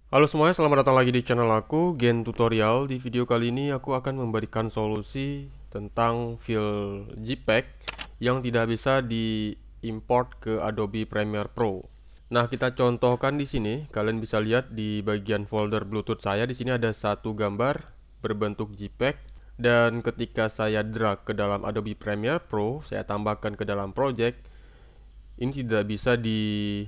Halo semuanya, selamat datang lagi di channel aku, Gen Tutorial. Di video kali ini aku akan memberikan solusi tentang file JPEG yang tidak bisa diimport ke Adobe Premiere Pro. Nah, kita contohkan di sini. Kalian bisa lihat di bagian folder Bluetooth saya. Di sini ada satu gambar berbentuk JPEG, dan ketika saya drag ke dalam Adobe Premiere Pro, saya tambahkan ke dalam project, ini tidak bisa di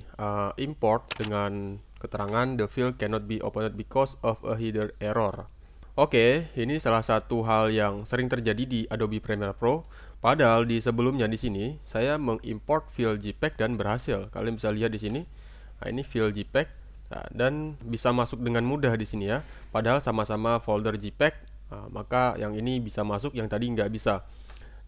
import dengan keterangan the file cannot be opened because of a header error. Oke, ini salah satu hal yang sering terjadi di Adobe Premiere Pro. Padahal di sebelumnya di sini saya mengimport file JPEG dan berhasil. Kalian bisa lihat di sini. Nah, ini file JPEG. Nah, dan bisa masuk dengan mudah di sini ya. Padahal sama-sama folder JPEG. Nah, maka yang ini bisa masuk, yang tadi nggak bisa.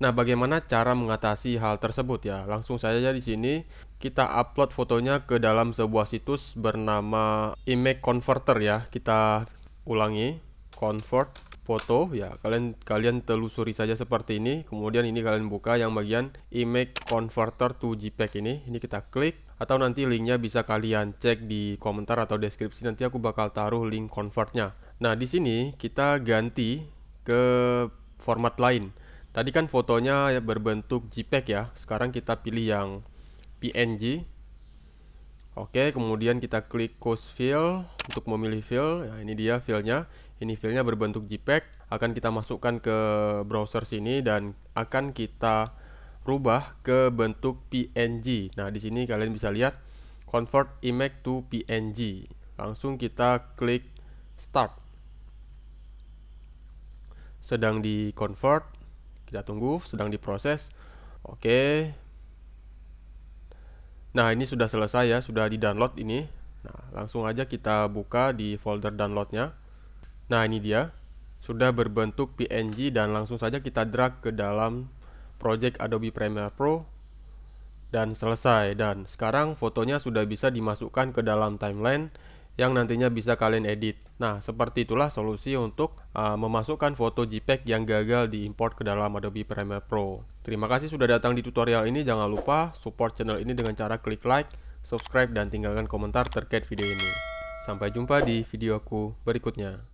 Nah, bagaimana cara mengatasi hal tersebut ya? Langsung saja di sini kita upload fotonya ke dalam sebuah situs bernama Image Converter ya. Kita ulangi, convert foto ya. Kalian telusuri saja seperti ini. Kemudian ini kalian buka yang bagian Image Converter to JPEG ini. Ini kita klik, atau nanti linknya bisa kalian cek di komentar atau deskripsi. Nanti aku bakal taruh link convertnya. Nah, di sini kita ganti ke format lain. Tadi kan fotonya berbentuk JPEG ya. Sekarang kita pilih yang PNG. Oke, kemudian kita klik Choose File untuk memilih file. Nah, ini dia filenya. Ini filenya berbentuk JPEG. Akan kita masukkan ke browser sini dan akan kita rubah ke bentuk PNG. Nah, di sini kalian bisa lihat Convert Image to PNG. Langsung kita klik Start. Sedang di convert. Kita tunggu, sedang diproses. Oke. Nah, ini sudah selesai ya, sudah di-download ini. Nah, langsung aja kita buka di folder downloadnya. Nah, ini dia. Sudah berbentuk PNG dan langsung saja kita drag ke dalam project Adobe Premiere Pro dan selesai. Dan sekarang fotonya sudah bisa dimasukkan ke dalam timeline yang nantinya bisa kalian edit. Nah, seperti itulah solusi untuk memasukkan foto JPEG yang gagal diimport ke dalam Adobe Premiere Pro. Terima kasih sudah datang di tutorial ini. Jangan lupa support channel ini dengan cara klik like, subscribe, dan tinggalkan komentar terkait video ini. Sampai jumpa di videoku berikutnya.